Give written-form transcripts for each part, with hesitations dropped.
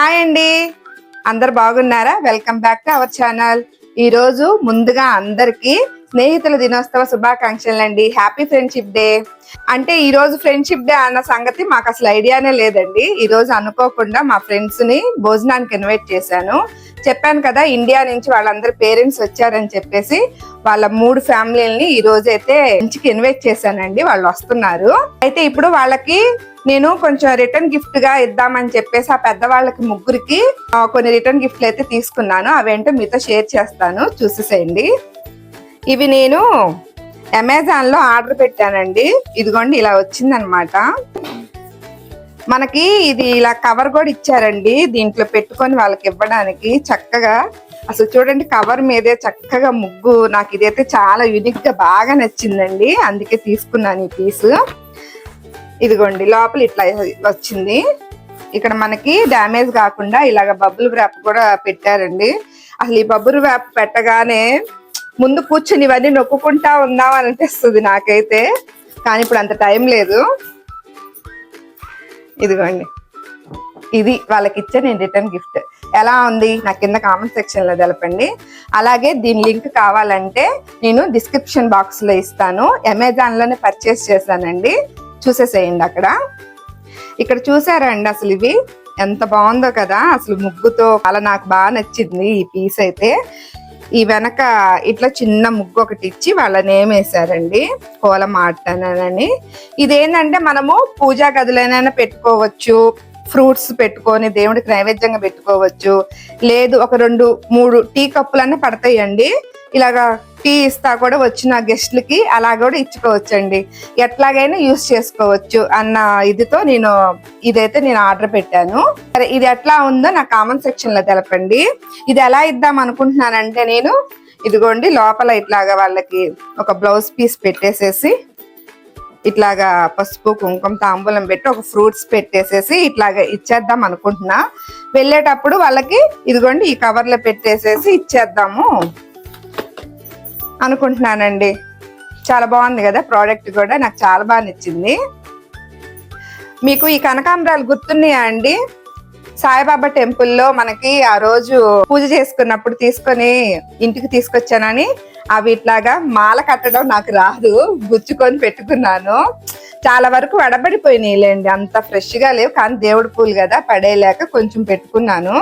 Hi అండి, అందరు బాగున్నారా? Welcome back to our channel. ఈ రోజు ముందుగా అందరికి స్నేహితుల దినోత్సవ శుభాకాంక్షలు అండి. Happy friendship day. అంటే ఈ రోజు ఫ్రెండ్షిప్ డే అన్న సంగతి మాకు అసలు ఐడియానే లేదండి. ఈ రోజు అనుకోకుండా మా ఫ్రెండ్స్ ని భోజనానికి ఇన్వైట్ చేశాను. చెప్పాను కదా, ఇండియా నుంచి వాళ్ళందరి పేరెంట్స్ వచ్చారని చెప్పేసి వాళ్ళ 3 ఫ్యామిలీలని ఈ రోజు అయితే ఇంటికి ఇన్వైట్ చేశానండి. వాళ్ళు వస్తున్నారు. అయితే ఇప్పుడు వాళ్ళకి నేను కొంచెం రిటర్న్ గిఫ్ట్ గా ఇద్దామని చెప్పేసి ఆ పెద్దవాళ్ళకి ముగ్గురికి కొన్ని రిటర్న్ గిఫ్ట్లు అయితే తీసుకున్నాను. అవేంటో మీతో షేర్ చేస్తాను, చూసేసేయండి. ఇవి నేను అమెజాన్ లో ఆర్డర్ పెట్టానండి. ఇదిగోండి, ఇలా వచ్చిందనమాట. మనకి ఇది ఇలా కవర్ కూడా ఇచ్చారండి, దీంట్లో పెట్టుకొని వాళ్ళకి ఇవ్వడానికి. చక్కగా అసలు చూడండి, కవర్ మీదే చక్కగా ముగ్గు. నాకు ఇదైతే చాలా యూనిక్ గా బాగా నచ్చిందండి, అందుకే తీసుకున్నాను ఈ పీస్. ఇదిగోండి, లోపల ఇట్లా వచ్చింది. ఇక్కడ మనకి డ్యామేజ్ కాకుండా ఇలాగ బబుల్ ర్యాప్ కూడా పెట్టారండి. అసలు ఈ బబుల్ ర్యాప్ పెట్టగానే ముందు కూర్చుని ఇవన్నీ నొక్కుంటా ఉందాం అని అనిపిస్తుంది నాకైతే, కానీ ఇప్పుడు అంత టైం లేదు. ఇదిగోండి, ఇది వాళ్ళకి ఇచ్చే నేను రిటర్న్ గిఫ్ట్. ఎలా ఉంది నా కింద కామెంట్ సెక్షన్ లో తెలపండి. అలాగే దీని లింక్ కావాలంటే నేను డిస్క్రిప్షన్ బాక్స్ లో ఇస్తాను. అమెజాన్ లోనే పర్చేస్ చేశానండి, చూసేసేయండి. ఇక్కడ చూసారా అండి, అసలు ఇవి ఎంత బాగుందో కదా. అసలు ముగ్గుతో అలా నాకు బాగా నచ్చింది ఈ పీస్ అయితే. ఈ వెనక ఇట్లా చిన్న ముగ్గు ఒకటి ఇచ్చి వాళ్ళ నేమ్ వేసారండి, కోలం ఆడతానని. ఇదేంటంటే మనము పూజా గదులైనా పెట్టుకోవచ్చు, ఫ్రూట్స్ పెట్టుకొని దేవుడికి నైవేద్యంగా పెట్టుకోవచ్చు. లేదు ఒక 2-3 టీ కప్పులన్నా పడతాయండి. ఇలాగా టీ ఇస్తా కూడా వచ్చిన గెస్ట్లకి అలా కూడా ఇచ్చుకోవచ్చండి. ఎట్లాగైనా యూస్ చేసుకోవచ్చు అన్న ఇదితో ఇదైతే నేను ఆర్డర్ పెట్టాను. సరే, ఇది ఎట్లా ఉందో నా కామెంట్ సెక్షన్ లో తెలపండి. ఇది ఎలా ఇద్దాం అనుకుంటున్నానంటే నేను ఇదిగోండి, లోపల ఇట్లాగా వాళ్ళకి ఒక బ్లౌజ్ పీస్ పెట్టేసేసి ఇట్లాగా పసుపు కుంకుమ తాంబూలం పెట్టి ఒక ఫ్రూట్స్ పెట్టేసేసి ఇట్లాగా ఇచ్చేద్దాం అనుకుంటున్నా. వెళ్ళేటప్పుడు వాళ్ళకి ఇదిగోండి ఈ కవర్ లో పెట్టేసేసి ఇచ్చేద్దాము అనుకుంటున్నానండి. చాలా బాగుంది కదా, ప్రోడక్ట్ కూడా నాకు చాలా బాగా నచ్చింది. మీకు ఈ కనకాంబరాలు గుర్తున్నాయా అండి? సాయిబాబా టెంపుల్లో మనకి ఆ రోజు పూజ చేసుకున్నప్పుడు తీసుకొని ఇంటికి తీసుకొచ్చానని, అవి ఇట్లాగా మాల కట్టడం నాకు రాదు, గుచ్చుకొని పెట్టుకున్నాను. చాలా వరకు వడబడిపోయినాయిలేండి, అంత ఫ్రెష్ గా లేవు. కానీ దేవుడి పూలు కదా, పడేయలేక కొంచెం పెట్టుకున్నాను.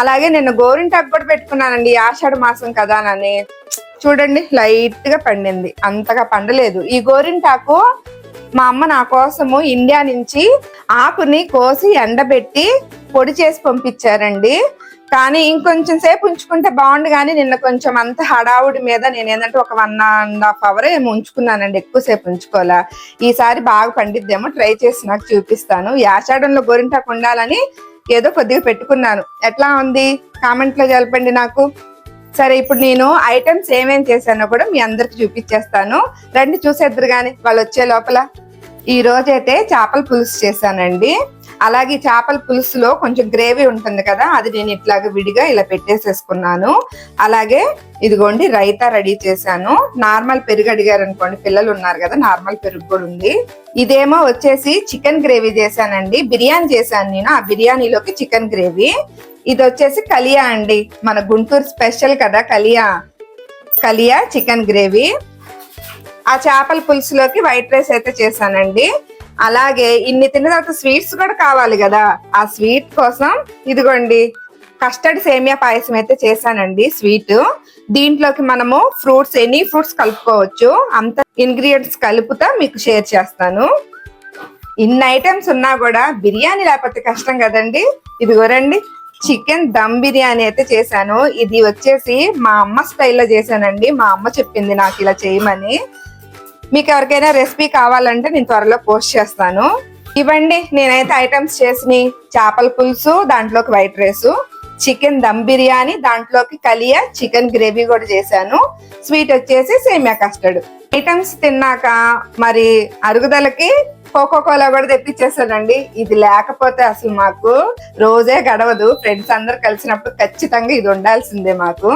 అలాగే నేను గోరింటాకు కూడా పెట్టుకున్నానండి, ఆషాఢ మాసం కదా అని. చూడండి, లైట్ గా పండింది, అంతగా పండలేదు. ఈ గోరింటాకు మా అమ్మ నా కోసము ఇండియా నుంచి ఆకుని కోసి ఎండబెట్టి పొడి చేసి పంపించారండి. కానీ ఇంకొంచెం సేపు ఉంచుకుంటే బాగుండు, కానీ నిన్న కొంచెం అంత హడావుడి మీద నేను ఏంటంటే ఒక 1.5 hour ఏమో ఉంచుకున్నానండి, ఎక్కువసేపు ఉంచుకోవాలా. ఈసారి బాగా పండిద్దేమో, ట్రై చేసి నాకు చూపిస్తాను. ఈ ఆషాఢంలో గోరింటాకు ఉండాలని ఏదో కొద్దిగా పెట్టుకున్నాను. ఎట్లా ఉంది కామెంట్ లో తెలపండి నాకు. సరే, ఇప్పుడు నేను ఐటమ్స్ ఏమేం చేశానో కూడా మీ అందరికి చూపించేస్తాను, రండి చూసేద్దరు గాని వాళ్ళు వచ్చే లోపల. ఈ రోజైతే చేపల పులుసు చేశానండి. అలాగే చేపల పులుసులో కొంచెం గ్రేవీ ఉంటుంది కదా, అది నేను ఇట్లాగా విడిగా ఇలా పెట్టేసేసుకున్నాను. అలాగే ఇదిగోండి రైతా రెడీ చేశాను. నార్మల్ పెరుగు అడిగారు అనుకోండి, పిల్లలు ఉన్నారు కదా, నార్మల్ పెరుగు కూడా ఉంది. ఇదేమో వచ్చేసి చికెన్ గ్రేవీ చేశానండి. బిర్యానీ చేశాను నేను, ఆ బిర్యానీలోకి చికెన్ గ్రేవీ. ఇది వచ్చేసి కలియా అండి, మన గుంటూరు స్పెషల్ కదా కలియా చికెన్ గ్రేవీ. ఆ చేపల పులుసులోకి వైట్ రైస్ అయితే చేశానండి. అలాగే ఇన్ని తిన్న తర్వాత స్వీట్స్ కూడా కావాలి కదా, ఆ స్వీట్ కోసం ఇదిగోండి కస్టర్డ్ సేమియా పాయసం అయితే చేశానండి. స్వీట్ దీంట్లోకి మనము ఫ్రూట్స్, ఎనీ ఫ్రూట్స్ కలుపుకోవచ్చు. అంత ఇంగ్రీడియంట్స్ కలుపుతా మీకు షేర్ చేస్తాను. ఇన్ని ఐటమ్స్ ఉన్నా కూడా బిర్యానీ లేకపోతే కష్టం కదండి. ఇదిగోరండి, చికెన్ దమ్ బిర్యానీ అయితే చేశాను. ఇది వచ్చేసి మా అమ్మ స్టైల్లో చేశానండి. మా అమ్మ చెప్పింది నాకు ఇలా చేయమని. మీకు ఎవరికైనా రెసిపీ కావాలంటే నేను త్వరలో పోస్ట్ చేస్తాను. ఇవ్వండి, నేనైతే ఐటమ్స్ చేసినాయి. చేపల పులుసు, దాంట్లోకి white rice, chicken dum biryani, దాంట్లోకి కలియా చికెన్ గ్రేవీ కూడా చేశాను. స్వీట్ వచ్చేసి సేమియా కస్టర్డ్. ఐటమ్స్ తిన్నాక మరి అరుగుదలకి కోకోకోలా కూడా తెప్పించేసానండి. ఇది లేకపోతే అసలు మాకు రోజే గడవదు. ఫ్రెండ్స్ అందరు కలిసినప్పుడు ఖచ్చితంగా ఇది ఉండాల్సిందే మాకు.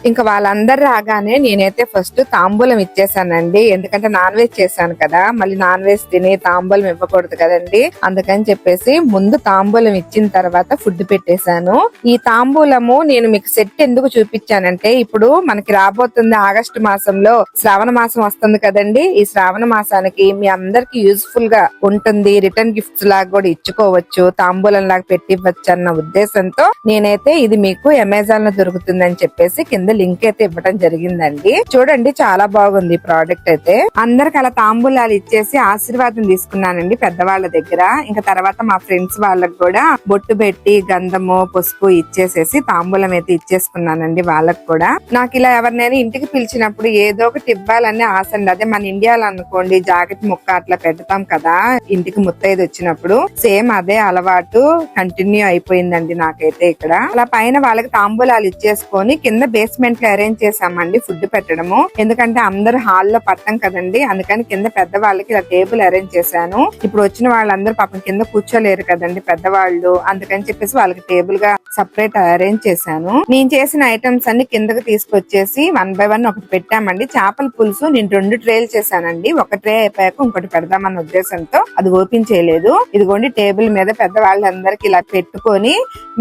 ఇంకా వాళ్ళందరూ రాగానే నేనైతే ఫస్ట్ తాంబూలం ఇచ్చేసానండి. ఎందుకంటే నాన్ వెజ్ చేశాను కదా, మళ్ళీ నాన్ వెజ్ తిని తాంబూలం ఇవ్వకూడదు కదండి. అందుకని చెప్పేసి ముందు తాంబూలం ఇచ్చిన తర్వాత ఫుడ్ పెట్టేశాను. ఈ తాంబూలము నేను మీకు సెట్ ఎందుకు చూపించానంటే, ఇప్పుడు మనకి రాబోతుంది ఆగస్టు మాసంలో శ్రావణ మాసం వస్తుంది కదండి. ఈ శ్రావణ మాసానికి మీ అందరికి యూజ్ఫుల్ గా ఉంటుంది, రిటర్న్ గిఫ్ట్స్ లాగా కూడా ఇచ్చుకోవచ్చు, తాంబూలం లాగా పెట్టి ఇవ్వచ్చు అన్న ఉద్దేశంతో నేనైతే ఇది మీకు అమెజాన్ లో దొరుకుతుందని చెప్పేసి కింద లింక్ అయితే ఇవ్వడం జరిగిందండి. చూడండి చాలా బాగుంది ప్రోడక్ట్ అయితే. అందరికి అలా తాంబూలాలు ఇచ్చేసి ఆశీర్వాదం తీసుకున్నానండి పెద్దవాళ్ళ దగ్గర. ఇంకా తర్వాత మా ఫ్రెండ్స్ వాళ్ళకి కూడా బొట్టు పెట్టి గంధము పసుపు ఇచ్చేసేసి తాంబూలం అయితే ఇచ్చేసుకున్నానండి వాళ్ళకి కూడా. నాకు ఇలా ఎవరినైనా ఇంటికి పిలిచినప్పుడు ఏదో ఒకటి ఇవ్వాలని ఆశ అండి. అదే మన ఇండియాలో అనుకోండి జాకెట్ ముక్క అట్లా పెడతాం కదా ఇంటికి ముత్తైదు వచ్చినప్పుడు, సేమ్ అదే అలవాటు కంటిన్యూ అయిపోయిందండి నాకైతే ఇక్కడ. అలా పైన వాళ్ళకి తాంబూలాలు ఇచ్చేసుకొని కింద బేస్మెంట్ లో అరేంజ్ చేసామండి ఫుడ్ పెట్టడము. ఎందుకంటే అందరు హాల్లో పడతాం కదండి, అందుకని కింద పెద్దవాళ్ళకి ఇలా టేబుల్ అరేంజ్ చేశాను. ఇప్పుడు వచ్చిన వాళ్ళందరూ పాపం కింద కూర్చోలేరు కదండి పెద్దవాళ్ళు, అందుకని చెప్పేసి వాళ్ళకి టేబుల్ గా సపరేట్ అరేంజ్ చేశాను. నేను చేసిన ఐటమ్స్ అన్ని కిందకి తీసుకొచ్చేసి 1 by 1 ఒకటి పెట్టామండి. చేపల పులుసు నేను 2 ట్రేలు చేశానండి. ఒక ట్రే అయిపోయాక ఇంకోటి పెడదామన్న ఉద్దేశంతో అది ఓపెన్ చేయలేదు. ఇదిగోండి టేబుల్ మీద పెద్దవాళ్ళందరికి ఇలా పెట్టుకొని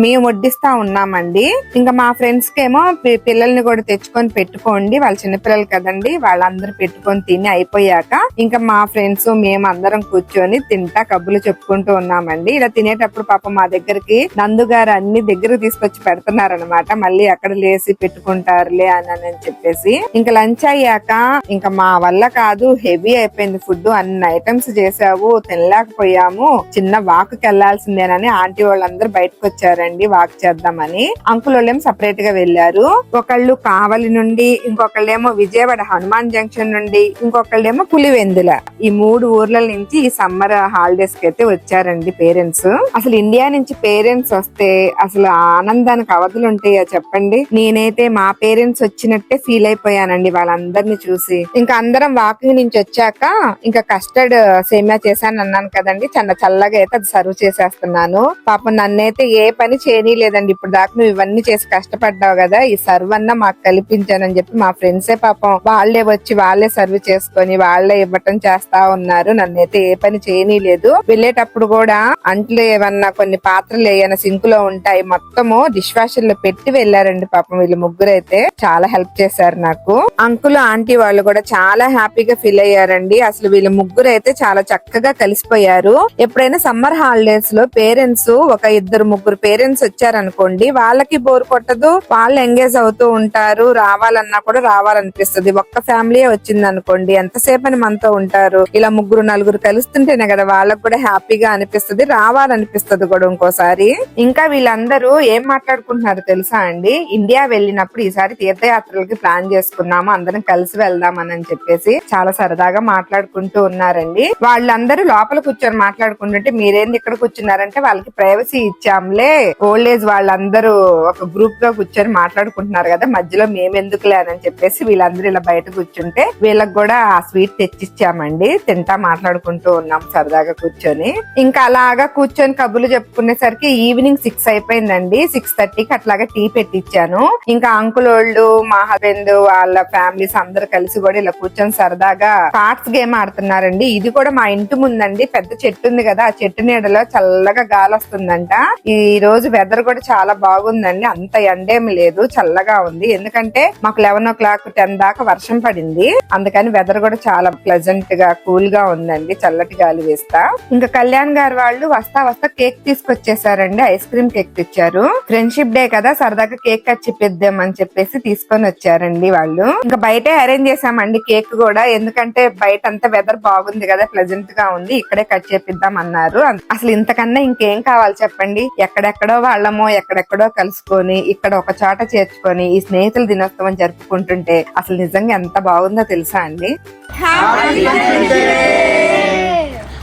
మేము వడ్డిస్తా ఉన్నామండి. ఇంకా మా ఫ్రెండ్స్ కేమో పిల్లల్ని కూడా తెచ్చుకొని పెట్టుకోండి, వాళ్ళ చిన్నపిల్లలు కదండి, వాళ్ళందరూ పెట్టుకొని తిని అయిపోయాక ఇంకా మా ఫ్రెండ్స్ మేము అందరం కూర్చొని తింటా కబుర్లు చెప్పుకుంటూ ఉన్నామండి. ఇలా తినేటప్పుడు పాపం మా దగ్గరికి నందు గారు అన్ని దగ్గరకు తీసుకొచ్చి పెడుతున్నారనమాట. మళ్ళీ అక్కడ లేసి పెట్టుకుంటారులే అని చెప్పేసి ఇంకా లంచ్ అయ్యాక ఇంకా మా వల్ల కాదు, హెవీ అయిపోయింది ఫుడ్, అన్ని ఐటమ్స్ చేసావు తినలేకపోయాము, చిన్న వాక్ వెళ్లాల్సిందేనని ఆంటీ వాళ్ళందరూ బయటకు వచ్చారండి వాక్ చేద్దామని. అంకుల్ వాళ్ళేమో సపరేట్ గా వెళ్లారు. ఒకళ్ళు కావలి నుండి, ఇంకొకళ్ళేమో విజయవాడ హనుమాన్ జంక్షన్ నుండి, ఇంకొకళ్ళేమో పులివెందుల. ఈ 3 ఊర్ల నుంచి ఈ సమ్మర్ హాలిడేస్ కి అయితే వచ్చారండి పేరెంట్స్. అసలు ఇండియా నుంచి పేరెంట్స్ వస్తే అసలు ఆనందానికి అవధులు ఉంటాయా చెప్పండి. నేనైతే మా పేరెంట్స్ వచ్చినట్టే ఫీల్ అయిపోయానండి వాళ్ళందరినీ చూసి. ఇంకా అందరం వాకింగ్ నుంచి వచ్చాక ఇంకా కస్టర్డ్ సేమియా చేశాను అన్నాను కదండి, చల్లగా అయితే అది సర్వ్ చేసేస్తున్నాను. పాపం నన్నైతే ఏ పని చేయనీయలేదండి. ఇప్పుడు దాకా నువ్వు ఇవన్నీ చేసి కష్టపడ్డావు కదా, ఈ సర్వ్ అన్నా మాకు కల్పించానని చెప్పి మా ఫ్రెండ్సే పాపం వాళ్ళే వచ్చి వాళ్ళే సర్వ్ చేసుకొని వాళ్ళే ఇవ్వటం చేస్తా ఉన్నారు. నన్నైతే ఏ పని చేయనీయలేదు. వెళ్ళేటప్పుడు కూడా అంట్లు ఏమన్నా కొన్ని పాత్రలు ఏమైనా సింక్ లో ఉంటాయి మొత్తము డిష్ వాషర్ లో పెట్టి వెళ్లారండి పాపం వీళ్ళు ముగ్గురు అయితే. చాలా హెల్ప్ చేశారు నాకు. అంకుల్ ఆంటీ వాళ్ళు కూడా చాలా హ్యాపీగా ఫీల్ అయ్యారండి. అసలు వీళ్ళ ముగ్గురు అయితే చాలా చక్కగా కలిసిపోయారు. ఎప్పుడైనా సమ్మర్ హాలిడేస్ లో పేరెంట్స్ ఒక 2-3 పేరెంట్స్ వచ్చారనుకోండి, వాళ్ళకి బోర్ కొట్టదు, వాళ్ళు ఎంగేజ్ అవుతూ ఉంటారు, రావాలన్నా కూడా రావాలనిపిస్తుంది. ఒక్క ఫ్యామిలీ వచ్చింది అనుకోండి ఎంతసేపు అని మనతో ఉంటారు. ఇలా 3-4 కలుస్తుంటేనే కదా వాళ్ళకు కూడా హ్యాపీగా అనిపిస్తుంది, రావాలనిపిస్తుంది కూడా ఇంకోసారి. ఇంకా వీళ్ళందరూ ఏం మాట్లాడుకుంటున్నారు తెలుసా అండి, ఇండియా వెళ్ళినప్పుడు ఈసారి తీర్థయాత్రలకి ప్లాన్ చేసుకున్నాము, అందరం కలిసి వెళ్దామని చెప్పేసి చాలా సరదాగా మాట్లాడుకుంటూ ఉన్నారండి. వాళ్ళందరూ లోపల కూర్చొని మాట్లాడుకుంటుంటే మీరేంది ఇక్కడ కూర్చున్నారంటే వాళ్ళకి ప్రైవసీ ఇచ్చాంలే, ఓల్డ్ ఏజ్ వాళ్ళందరూ ఒక గ్రూప్ గా కూర్చొని మాట్లాడుకుంటున్నారు కదా మధ్యలో మేమెందుకులే అని చెప్పేసి వీళ్ళందరూ ఇలా బయట కూర్చుంటే వీళ్ళకి కూడా ఆ స్వీట్ తెచ్చిచ్చామండి. తింటా మాట్లాడుకుంటూ ఉన్నాం సరదాగా కూర్చొని. ఇంకా అలాగా కూర్చొని కబుర్లు చెప్పుకునేసరికి ఈవినింగ్ 6 అయిపోయిందండి. 6:30కి అట్లాగా టీ పెట్టించాను. ఇంకా అంకుల్ వాళ్ళు మా హస్బెండ్ వాళ్ళ ఫ్యామిలీస్ అందరు కలిసి కూడా ఇలా కూర్చొని సరదాగా కార్డ్స్ గేమ్ ఆడుతున్నారండి. ఇది కూడా మా ఇంటి ముందండి పెద్ద చెట్టు ఉంది కదా, ఆ చెట్టు నీడలో చల్లగా గాలి వస్తుందంట. ఈ రోజు వెదర్ కూడా చాలా బాగుందండి, అంత ఎండేమి లేదు, చల్లగా ఉంది. ఎందుకంటే మాకు 11 o'clock 10 దాకా వర్షం పడింది, అందుకని వెదర్ కూడా చాలా ప్లెజెంట్ గా కూల్ గా ఉందండి, చల్లటి గాలి వేస్తా. ఇంకా కళ్యాణ్ గారు వాళ్ళు వస్తా కేక్ తీసుకొచ్చేసారండి, ఐస్ క్రీమ్ కేక్ తెచ్చారు. ఫ్రెండ్షిప్ డే కదా సరదాగా కేక్ కట్ చెప్పిద్దామని చెప్పేసి తీసుకొని వచ్చారండి వాళ్ళు. ఇంకా బయటే అరేంజ్ చేసామండి కేక్ కూడా, ఎందుకంటే బయట అంతా వెదర్ బాగుంది కదా, ప్లెజెంట్ గా ఉంది, ఇక్కడే కట్ చేపిద్దాం అన్నారు. అసలు ఇంతకన్నా ఇంకేం కావాలి చెప్పండి. ఎక్కడెక్కడో వాళ్ళమో ఎక్కడెక్కడో కలుసుకొని ఇక్కడ ఒక చోట చేర్చుకొని ఈ స్నేహితుల దినోత్సవం జరుపుకుంటుంటే అసలు నిజంగా ఎంత బాగుందో తెలుసా అండి.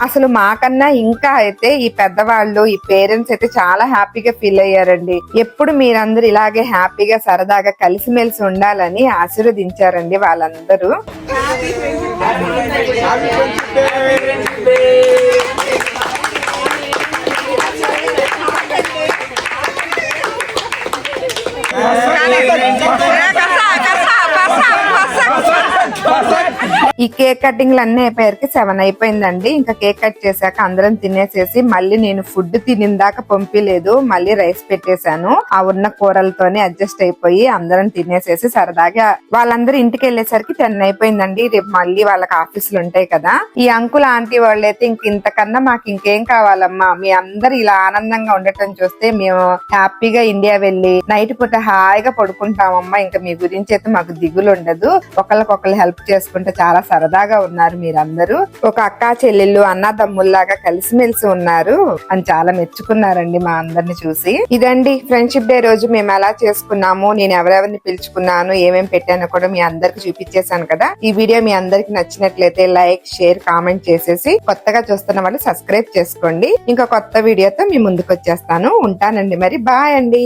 అసలు మాకన్నా ఇంకా అయితే ఈ పెద్దవాళ్ళు ఈ పేరెంట్స్ అయితే చాలా హ్యాపీగా ఫీల్ అయ్యారండి. ఎప్పుడు మీరందరూ ఇలాగే హ్యాపీగా సరదాగా కలిసిమెలిసి ఉండాలని ఆశీర్వదించారండి వాళ్ళందరూ. ఈ కేక్ కటింగ్లు అన్ని అయిపోయారికి 7 అయిపోయిందండి. ఇంకా కేక్ కట్ చేశాక అందరం తినేసేసి మళ్ళీ నేను ఫుడ్ తినిందాక పంపిలేదు, మళ్ళీ రైస్ పెట్టేశాను. ఆ ఉన్న కూరలతోనే అడ్జస్ట్ అయిపోయి అందరం తినేసేసి సరదాగా వాళ్ళందరూ ఇంటికి వెళ్ళేసరికి 10 అయిపోయిందండి. రేపు మళ్ళీ వాళ్ళకి ఆఫీసులు ఉంటాయి కదా. ఈ అంకుల్ ఆంటీ వాళ్ళైతే ఇంతకన్నా మాకు ఇంకేం కావాలమ్మా, మీ అందరు ఇలా ఆనందంగా ఉండటం చూస్తే మేము హ్యాపీగా ఇండియా వెళ్ళి నైట్ పూట హాయిగా పడుకుంటామమ్మా, ఇంకా మీ గురించి అయితే మాకు దిగులు ఉండదు, ఒకళ్ళకొకళ్ళు హెల్ప్ చేసుకుంటే చాలా సరదాగా ఉన్నారు మీరందరూ, ఒక అక్కా చెల్లెళ్ళు అన్నదమ్ముల్లాగా కలిసిమెలిసి ఉన్నారు అని చాలా మెచ్చుకున్నారండి మా అందరిని చూసి. ఇదండి ఫ్రెండ్షిప్ డే రోజు మేము ఎలా చేసుకున్నాము, నేను ఎవరెవరిని పిలుచుకున్నాను, ఏమేమి పెట్టానో కూడా మీ అందరికి చూపించేశాను కదా. ఈ వీడియో మీ అందరికి నచ్చినట్లయితే లైక్, షేర్, కామెంట్ చేసేసి కొత్తగా చూస్తున్న వాళ్ళు సబ్స్క్రైబ్ చేసుకోండి. ఇంకా కొత్త వీడియోతో మీ ముందుకు వచ్చేస్తాను. ఉంటానండి మరి, బాయ్ అండి.